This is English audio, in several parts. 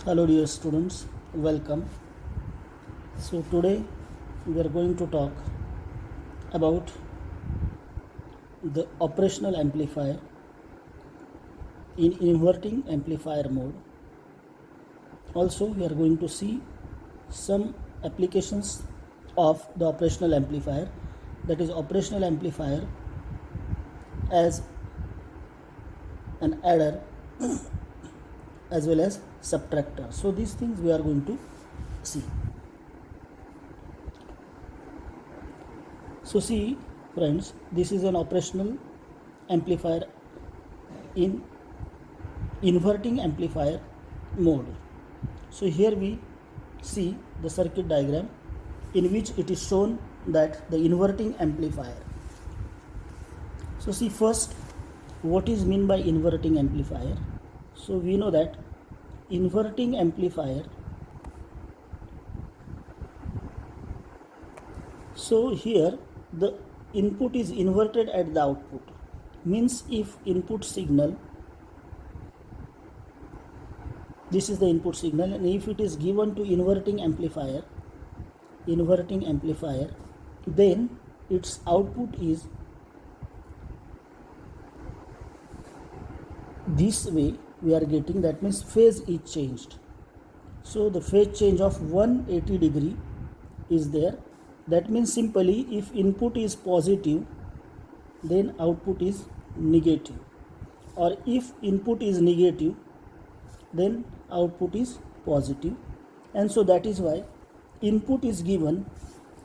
Hello dear students, welcome. So today we are going to talk about the operational amplifier in inverting amplifier mode. Also we are going to see some applications of the operational amplifier, that is operational amplifier as an adder as well as subtractor. So these things we are going to see. So see friends, this is an operational amplifier in inverting amplifier mode. So here we see the circuit diagram in which it is shown that the inverting amplifier. So see first, what is meant by inverting amplifier? So we know that inverting amplifier, so here the input is inverted at the output, means if input signal, this is the input signal, and if it is given to inverting amplifier, then its output is this way we are getting, that means phase is changed. So the phase change of 180 degree is there. That means simply if input is positive, then output is negative, or if input is negative, then output is positive. And so that is why input is given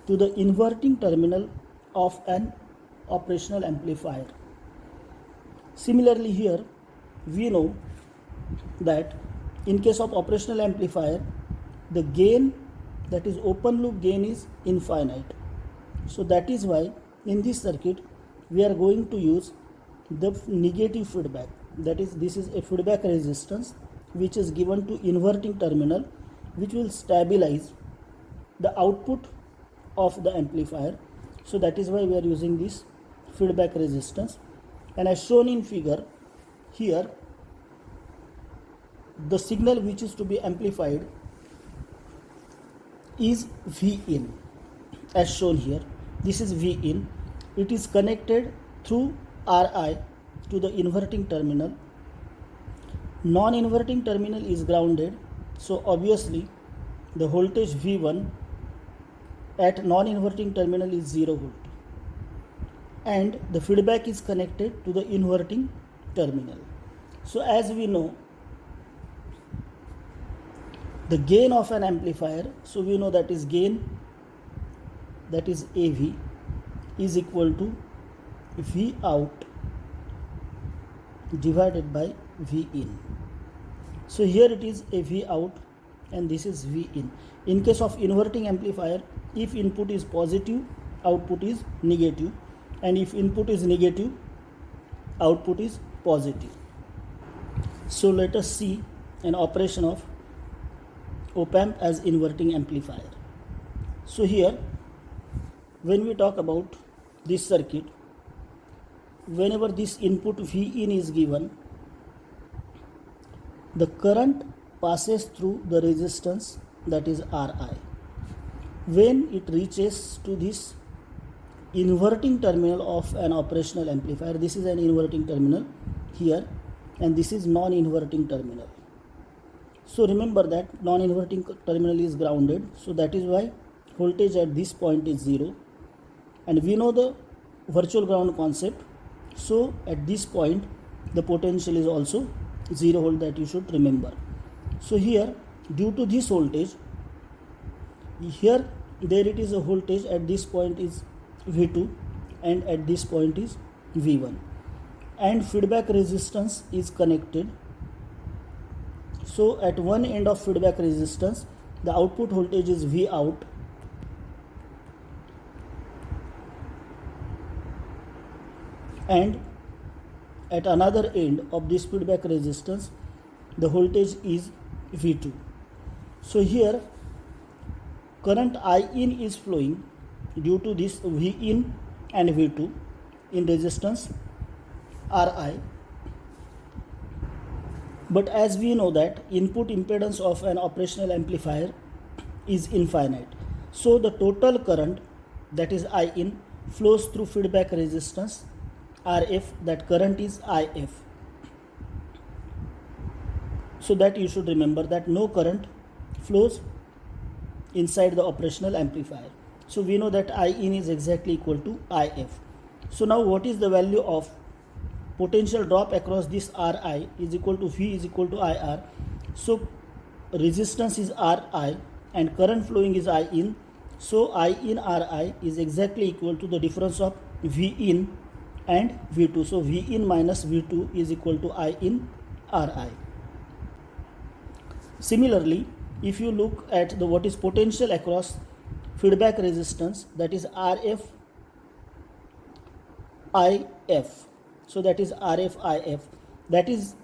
to the inverting terminal of an operational amplifier. Similarly here we know that in case of operational amplifier, the gain, that is open loop gain, is infinite. So that is why in this circuit we are going to use the negative feedback, that is this is a feedback resistance which is given to inverting terminal, which will stabilize the output of the amplifier. So that is why we are using this feedback resistance. And as shown in figure here, the signal which is to be amplified is Vin, as shown here. This is Vin. It is connected through Ri to the inverting terminal. Non-inverting terminal is grounded, so obviously the voltage V1 at non-inverting terminal is 0 volt, and the feedback is connected to the inverting terminal. So as we know, the gain of an amplifier, so we know that is gain, that is AV, is equal to V out divided by V in. So here it is a V out and this is V in. In case of inverting amplifier, if input is positive, output is negative, and if input is negative, output is positive. So let us see an operation of Opamp as inverting amplifier. So here when we talk about this circuit, whenever this input Vin is given, the current passes through the resistance, that is Ri. When it reaches to this inverting terminal of an operational amplifier, this is an inverting terminal here and this is non-inverting terminal. So remember that non-inverting terminal is grounded, so that is why voltage at this point is 0, and we know the virtual ground concept. So at this point the potential is also 0 volt, that you should remember. So here due to this voltage, here there it is a voltage at this point is V2 and at this point is V1, and feedback resistance is connected. So at one end of feedback resistance the output voltage is V out, and at another end of this feedback resistance the voltage is V2. So here current In is flowing due to this Vin and V2 in resistance Ri. But as we know that input impedance of an operational amplifier is infinite, so the total current, that is I in, flows through feedback resistance RF, that current is IF. So that you should remember that no current flows inside the operational amplifier. So we know that I in is exactly equal to IF. So now what is the value of potential drop across this Ri is equal to V is equal to IR. So resistance is Ri and current flowing is I in. So I in Ri is exactly equal to the difference of V in and V2. So V in minus V2 is equal to I in Ri. Similarly, if you look at the what is potential across feedback resistance, that is RF IF. So that is RF IF, that is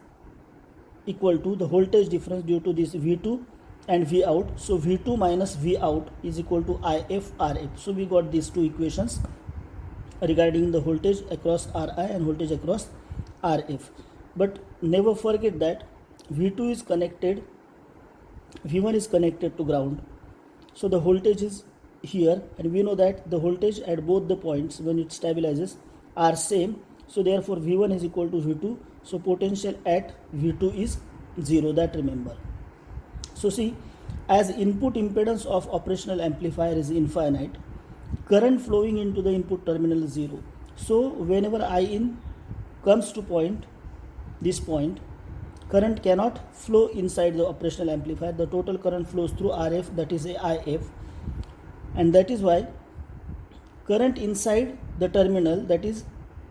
equal to the voltage difference due to this V2 and V out. So V2 minus V out is equal to IF RF. So we got these two equations regarding the voltage across Ri and voltage across RF. But never forget that V2 is connected, V1 is connected to ground. So the voltage is here, and we know that the voltage at both the points when it stabilizes are same. So therefore V1 is equal to V2. So potential at V2 is 0, that remember. So see, as input impedance of operational amplifier is infinite, current flowing into the input terminal is 0. So whenever I in comes to this point, current cannot flow inside the operational amplifier. The total current flows through RF, that is IF, and that is why current inside the terminal, that is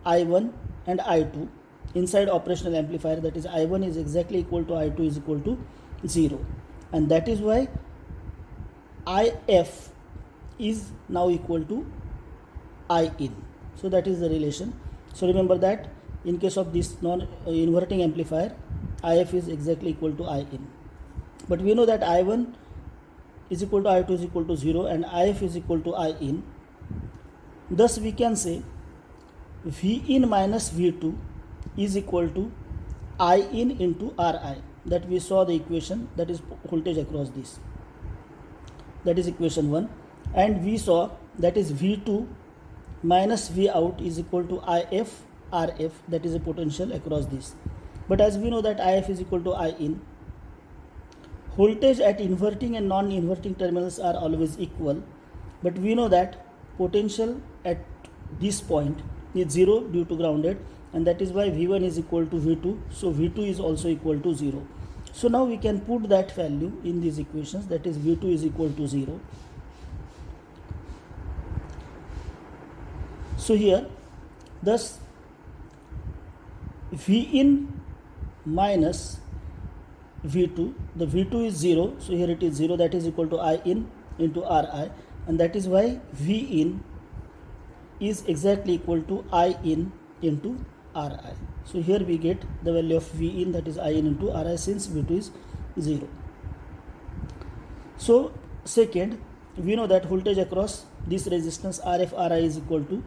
I1 and I2, inside operational amplifier, that is I1 is exactly equal to I2 is equal to 0, and that is why IF is now equal to I in. So that is the relation. So remember that in case of this non-inverting amplifier, IF is exactly equal to I in. But we know that I1 is equal to I2 is equal to 0 and IF is equal to I in. Thus we can say V in minus V2 is equal to I in into Ri. That we saw the equation, that is voltage across this. That is equation 1. And we saw that is V2 minus V out is equal to IF RF, that is a potential across this. But as we know that IF is equal to I in, voltage at inverting and non-inverting terminals are always equal, but we know that potential at this point is 0 due to grounded, and that is why V1 is equal to V2. So V2 is also equal to 0. So now we can put that value in these equations, that is V2 is equal to 0. So here, thus V in minus V2, the V2 is 0, so here it is 0, that is equal to I in into Ri, and that is why V in is exactly equal to I in into Ri. So here we get the value of V in, that is I in into Ri, since V2 is 0. So second, we know that voltage across this resistance RF Ri is equal to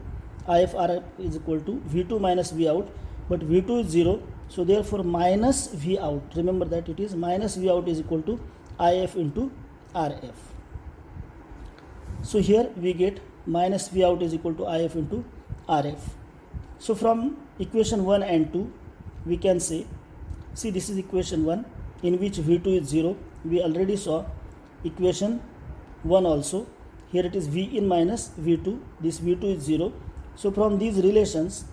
IF Ri is equal to V2 minus V out, but V2 is 0, so therefore minus V out, remember that it is minus V out is equal to IF into RF. So here we get minus V out is equal to IF into RF. So from equation 1 and 2 we can say, see this is equation 1 in which V2 is 0. We already saw equation 1 also. Here it is V in minus V2, this V2 is 0. So from these relations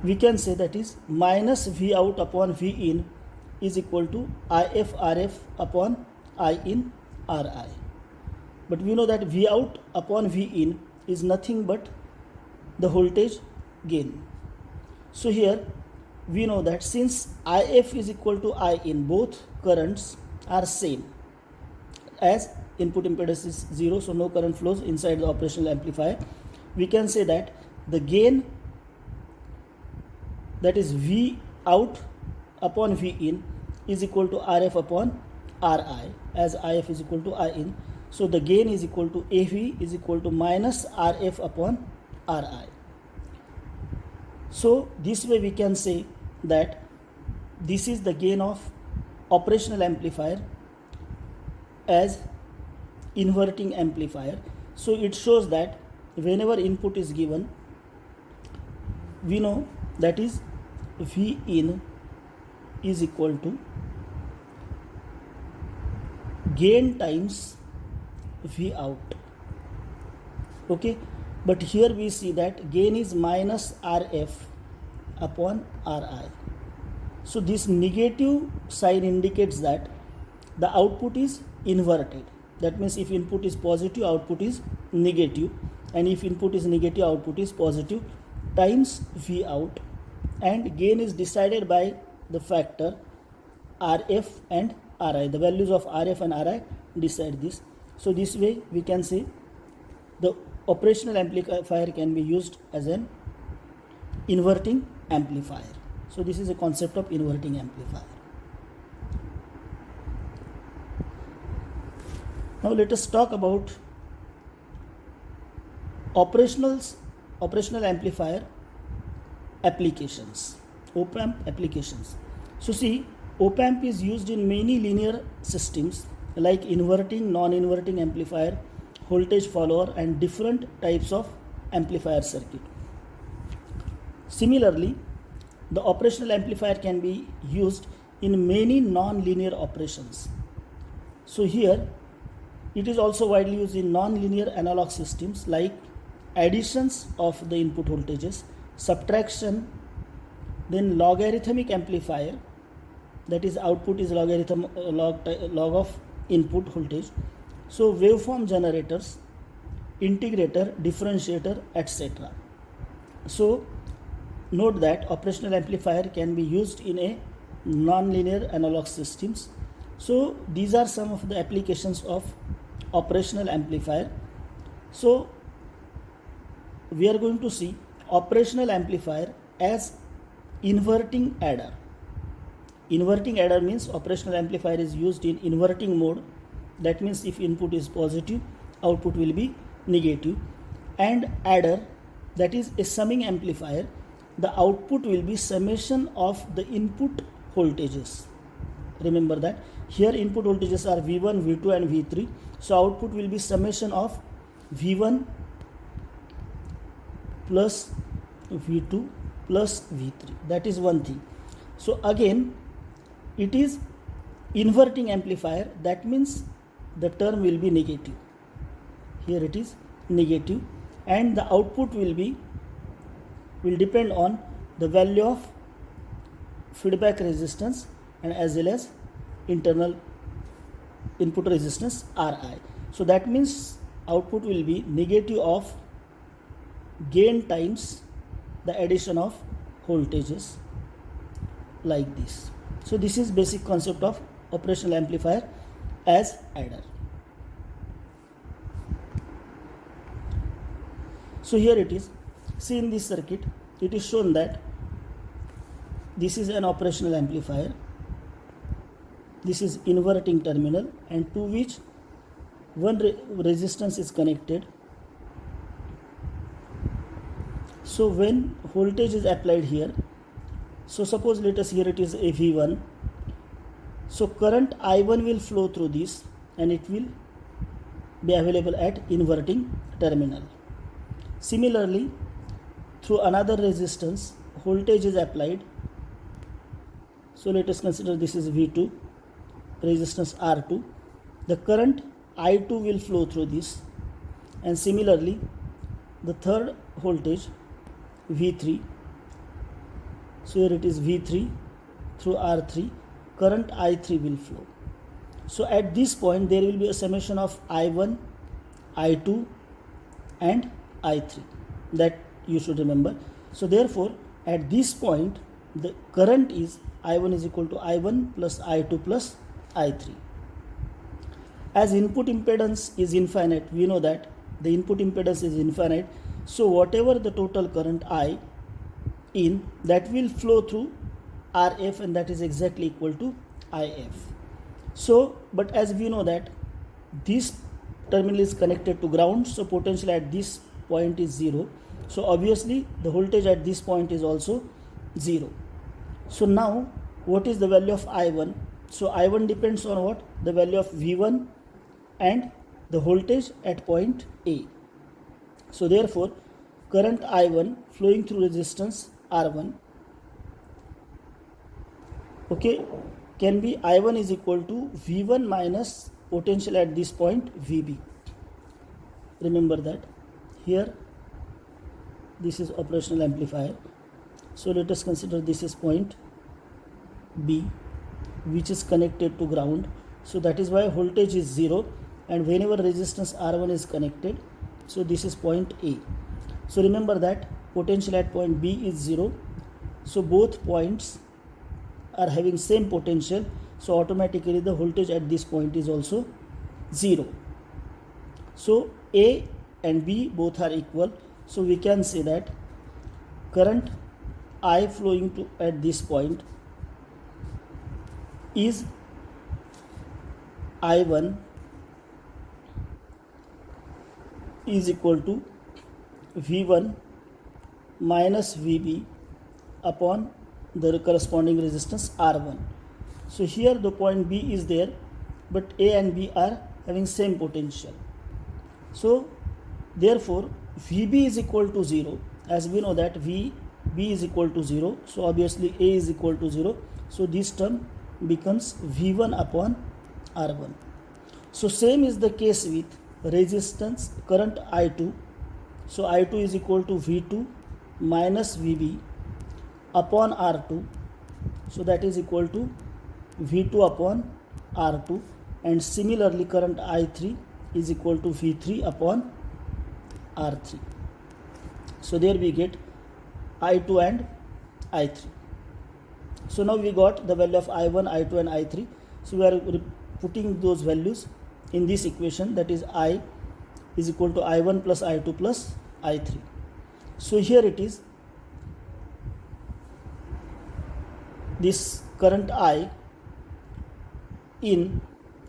we can say that is minus V out upon V in is equal to IF RF upon I in Ri. But we know that V out upon V in is nothing but the voltage gain. So here we know that since IF is equal to I in, both currents are same, as input impedance is 0, so no current flows inside the operational amplifier. We can say that the gain, that is V out upon V in, is equal to RF upon Ri, as IF is equal to I in. So the gain is equal to AV is equal to minus RF upon Ri. So this way we can say that this is the gain of operational amplifier as inverting amplifier. So it shows that whenever input is given, we know that is V in is equal to gain times V out. Okay, but here we see that gain is minus RF upon RI. So this negative sign indicates that the output is inverted. That means if input is positive, output is negative, and if input is negative, output is positive, times V out, and gain is decided by the factor RF and RI. The values of RF and RI decide this. So this way we can say the operational amplifier can be used as an inverting amplifier. So this is a concept of inverting amplifier. Now let us talk about operational amplifier applications, Opamp applications. So see, Opamp is used in many linear systems like inverting, non-inverting amplifier, voltage follower, and different types of amplifier circuit. Similarly, the operational amplifier can be used in many non-linear operations. So here it is also widely used in non-linear analog systems like additions of the input voltages, subtraction, then logarithmic amplifier, that is output is log of input voltage. So waveform generators, integrator, differentiator, etc. So note that operational amplifier can be used in a non-linear analog systems. So these are some of the applications of operational amplifier. So we are going to see operational amplifier as inverting adder. Inverting adder means operational amplifier is used in inverting mode. That means if input is positive, output will be negative. And adder, that is a summing amplifier, the output will be summation of the input voltages. Remember that here input voltages are V1, V2 and V3. So output will be summation of V1 plus V2 plus V3. That is one thing. So again it is inverting amplifier. That means the term will be negative. Here it is negative, and the output will depend on the value of feedback resistance and as well as internal input resistance Ri. So that means output will be negative of gain times the addition of voltages like this. So this is basic concept of operational amplifier as adder. So here it is. See, in this circuit it is shown that this is an operational amplifier, this is inverting terminal, and to which one resistance is connected. So when voltage is applied here, so suppose let us, here it is a V1, so current I1 will flow through this and it will be available at inverting terminal. Similarly, through another resistance voltage is applied. So let us consider this is V2, resistance R2. The current I2 will flow through this, and similarly the third voltage V3. So here it is V3 through R3, current I3 will flow. So at this point there will be a summation of I1, I2 and I3, that you should remember. So therefore at this point the current is I1 is equal to I1 plus I2 plus I3. As input impedance is infinite, we know that the input impedance is infinite, so whatever the total current I in, that will flow through RF, and that is exactly equal to IF. So but as we know that this terminal is connected to ground, so potential at this point is 0. So obviously the voltage at this point is also 0. So now what is the value of I1? So I1 depends on what? The value of V1 and the voltage at point A. So therefore current I1 flowing through resistance R1, okay, can be I1 is equal to V1 minus potential at this point VB. Remember that here this is operational amplifier. So let us consider this is point B, which is connected to ground. So that is why voltage is 0, and whenever resistance R1 is connected, so this is point A. So remember that potential at point B is 0. So both points are having same potential. So automatically the voltage at this point is also 0. So A and B both are equal. So we can say that current I flowing to at this point is I1 is equal to V1 minus VB upon the corresponding resistance R1. So here the point B is there, but A and B are having same potential. So therefore VB is equal to 0, as we know that VB is equal to 0. So obviously A is equal to 0. So this term becomes V1 upon R1. So same is the case with resistance current I2. So I2 is equal to V2 minus VB upon R2. So that is equal to V2 upon R2, and similarly current I3 is equal to V3 upon R3. So there we get I2 and I3. So now we got the value of I1, I2 and I3. So we are putting those values in this equation, that is I is equal to I1 plus I2 plus I3. So here it is, this current I in,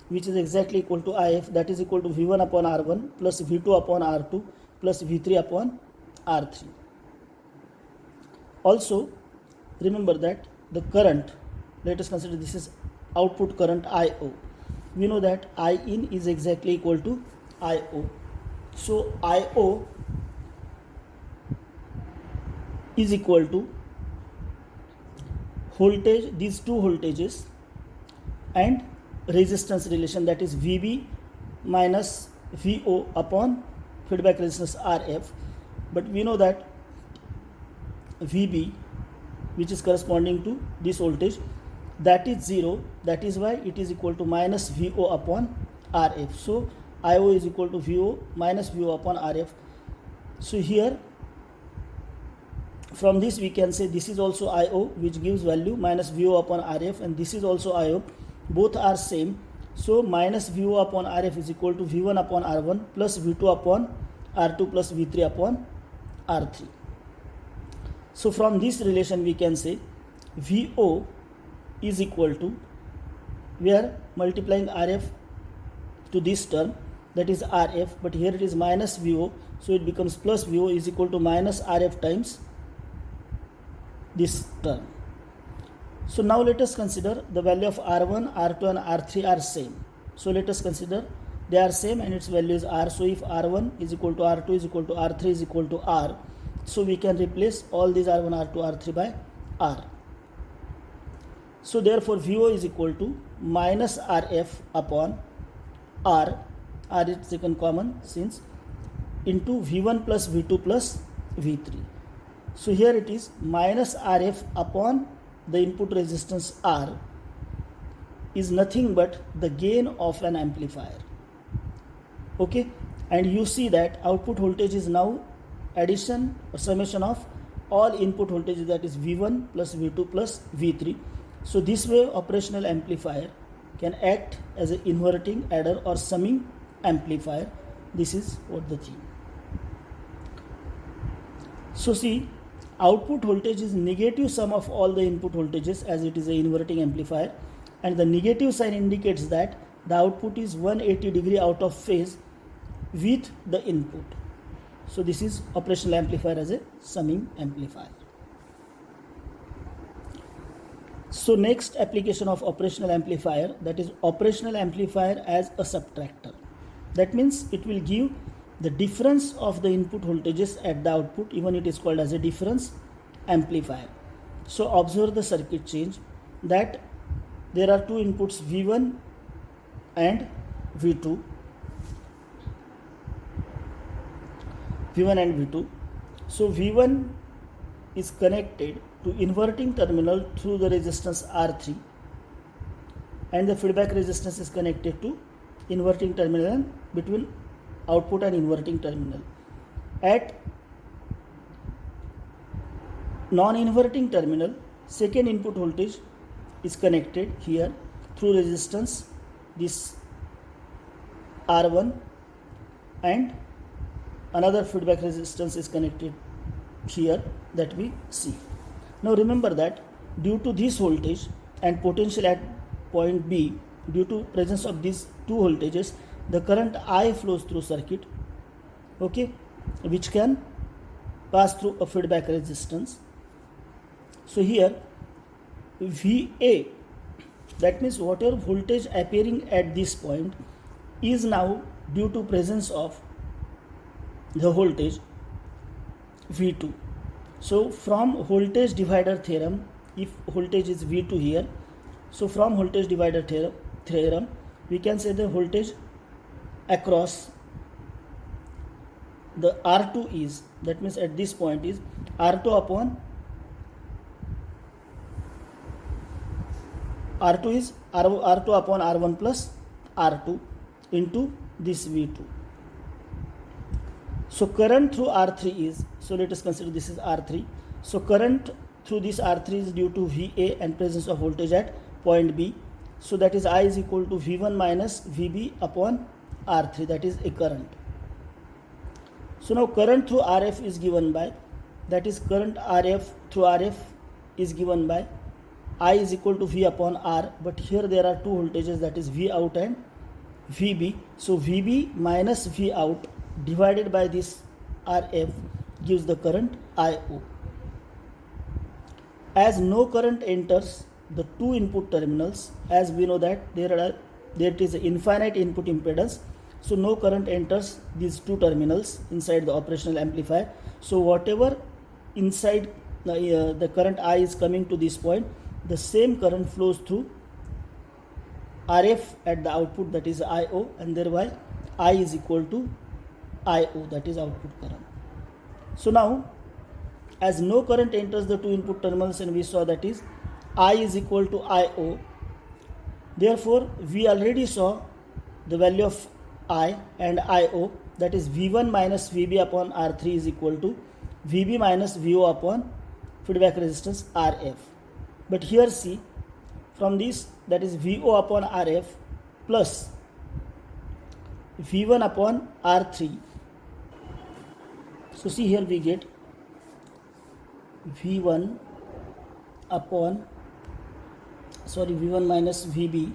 which is exactly equal to IF, that is equal to V1 upon R1 plus V2 upon R2 plus V3 upon R3. Also remember that the current, let us consider this is output current IO. We know that I in is exactly equal to IO. So IO is equal to voltage, these two voltages and resistance relation, that is VB minus VO upon feedback resistance RF. But we know that VB, which is corresponding to this voltage, that is 0. That is why it is equal to minus VO upon RF. So IO is equal to VO minus VO upon RF. So here from this we can say this is also IO, which gives value minus VO upon RF, and this is also IO. Both are same. So minus VO upon RF is equal to V1 upon R1 plus V2 upon R2 plus V3 upon R3. So from this relation we can say VO is equal to, we are multiplying RF to this term, that is RF, but here it is minus VO, so it becomes plus VO is equal to minus RF times this term. So now let us consider the value of R1, R2 and R3 are same. So let us consider they are same and its value is R. So if R1 is equal to R2 is equal to R3 is equal to R, so we can replace all these R1, R2, R3 by R. So therefore VO is equal to minus RF upon R, R is taken common since, into V1 plus V2 plus V3. So here it is minus RF upon the input resistance R is nothing but the gain of an amplifier. Okay, and you see that output voltage is now addition or summation of all input voltages, that is V1 plus V2 plus V3. So this way operational amplifier can act as an inverting, adder or summing amplifier. This is what the thing. So see, output voltage is negative sum of all the input voltages, as it is an inverting amplifier, and the negative sign indicates that the output is 180 degree out of phase with the input. So this is operational amplifier as a summing amplifier. So next application of operational amplifier, that is operational amplifier as a subtractor. That means it will give the difference of the input voltages at the output, even it is called as a difference amplifier. So observe the circuit change, that there are two inputs V1 and V2. V1 and V2. So V1 is connected to inverting terminal through the resistance R3, and the feedback resistance is connected to inverting terminal and between output and inverting terminal. At non-inverting terminal, second input voltage is connected here through resistance this R1, and another feedback resistance is connected here that we see. Now remember that due to this voltage and potential at point B, due to presence of these two voltages, the current I flows through circuit, okay, which can pass through a feedback resistance. So here VA, that means whatever voltage appearing at this point is now due to presence of the voltage V2. So from voltage divider theorem, if voltage is V2 here, so from voltage divider theorem we can say the voltage across the R2 is, that means at this point is R2 upon R1 plus R2 into this V2. So current through R3 is, so let us consider this is R3. So current through this R3 is due to VA and presence of voltage at point B. So that is I is equal to V1 minus VB upon R3, that is a current. So now current through RF is given by, that is current RF through RF is given by I is equal to V upon R, but here there are two voltages, that is V out and VB. So VB minus V out divided by this RF gives the current IO. As no current enters the two input terminals, as we know that there is an infinite input impedance, so no current enters these two terminals inside the operational amplifier. So whatever inside the current I is coming to this point, the same current flows through RF at the output, that is IO, and thereby I is equal to IO, that is output current. So now as no current enters the two input terminals, and we saw that is I is equal to IO, therefore we already saw the value of I and IO, that is V1 minus VB upon R3 is equal to VB minus VO upon feedback resistance RF. But here see, from this, that is VO upon RF plus V1 upon R3. So see here we get V1 minus VB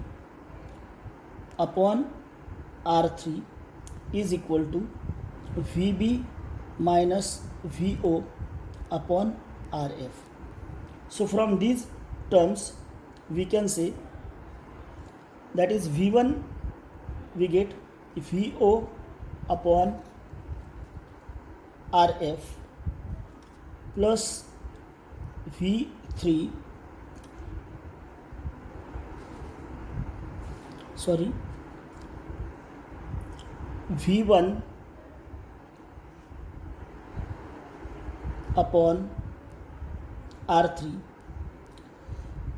upon R3 is equal to VB minus VO upon RF. So from these terms we can say that is V1 we get VO upon RF plus V1 upon R3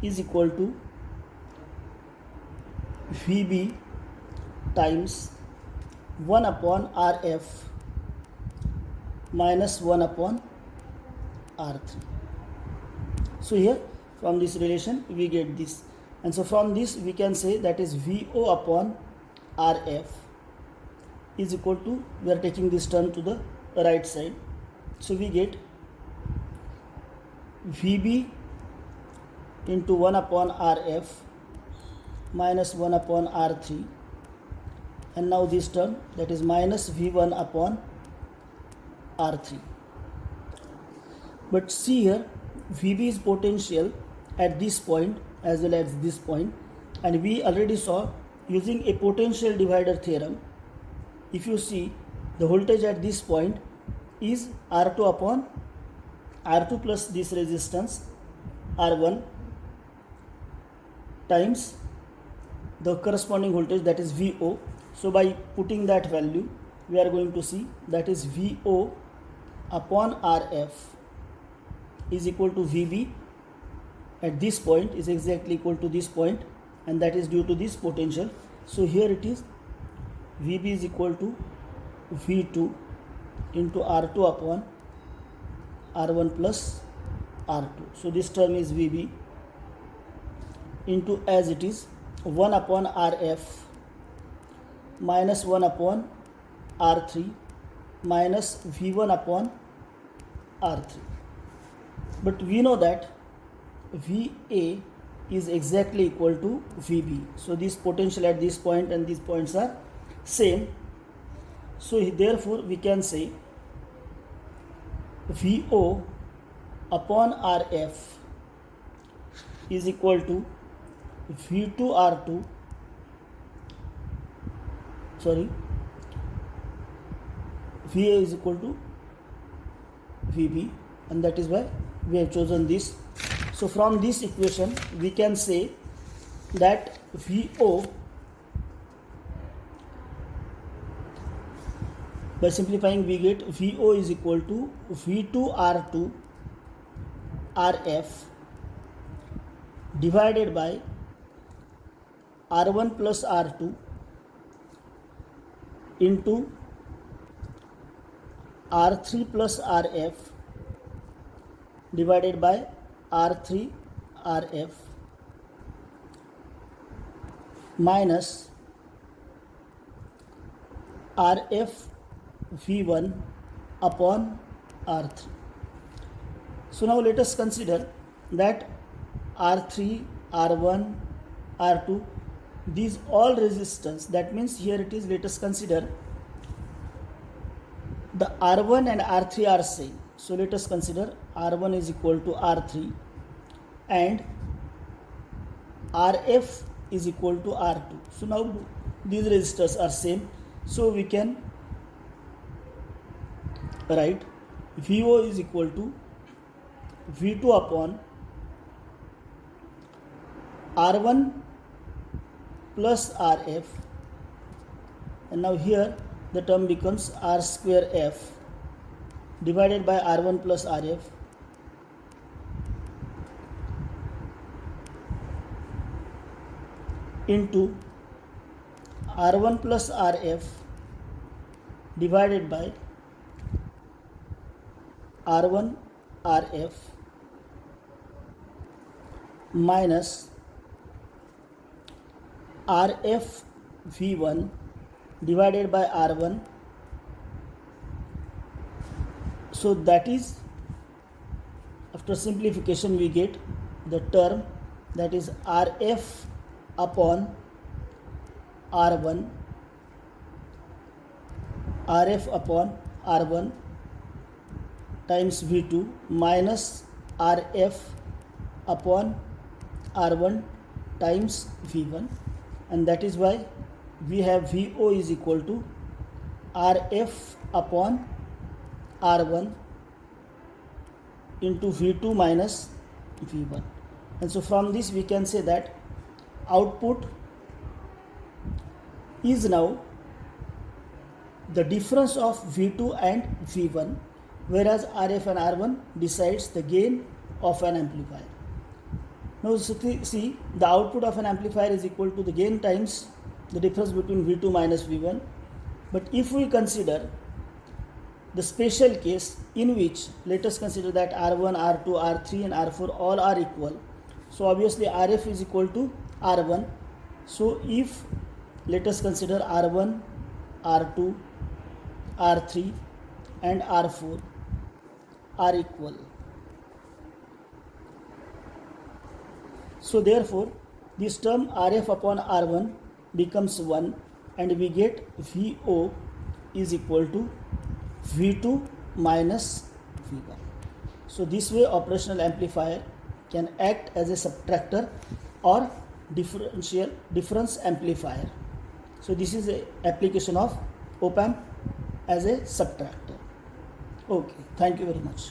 is equal to VB times 1 upon RF minus 1 upon R3. So here from this relation we get this, and so from this we can say that is VO upon RF is equal to, we are taking this term to the right side, so we get VB into 1 upon RF minus 1 upon R3, and now this term, that is minus V1 upon R3. But see here, VB is potential at this point as well as this point. And we already saw using a potential divider theorem, if you see the voltage at this point is R2 upon R2 plus this resistance R1 times the corresponding voltage, that is VO. So by putting that value, we are going to see that is VO upon RF is equal to VB at this point is exactly equal to this point, and that is due to this potential. So here it is VB is equal to V2 into R2 upon R1 plus R2. So this term is VB into, as it is, 1 upon RF minus 1 upon R3 minus V1 upon R3. But we know that VA is exactly equal to VB. So this potential at this point and these points are same. So therefore we can say VO upon RF is equal to V2R2, VA is equal to VB, and that is why we have chosen this. So from this equation we can say that VO, by simplifying we get VO is equal to V2R2 RF divided by R1 plus R2 into R3 plus RF divided by R3 RF minus RF V1 upon R3. So now let us consider that R3, R1, R2, these all resistance, that means here it is, let us consider the R1 and R3 are same. So let us consider R1 is equal to R3 and RF is equal to R2. So now these resistors are same. So we can write VO is equal to V2 upon R1 plus RF, and now here the term becomes R square F divided by R1 plus RF into R1 plus RF divided by R1 RF minus RF V1 divided by R1. So that is, after simplification we get the term that is RF upon R1, RF upon R1 times V2 minus RF upon R1 times V1, and that is why we have VO is equal to RF upon R1 into V2 minus V1. And so from this we can say that output is now the difference of V2 and V1, whereas RF and R1 decides the gain of an amplifier. Now see, the output of an amplifier is equal to the gain times the difference between V2 minus V1. But if we consider the special case in which, let us consider that R1, R2, R3 and R4 all are equal, so obviously RF is equal to R1. So if, let us consider R1, R2, R3 and R4 are equal, so therefore this term RF upon R1 becomes 1, and we get VO is equal to V2 minus V1. So this way operational amplifier can act as a subtractor or difference amplifier. So this is a application of Opamp as a subtractor. Okay, thank you very much.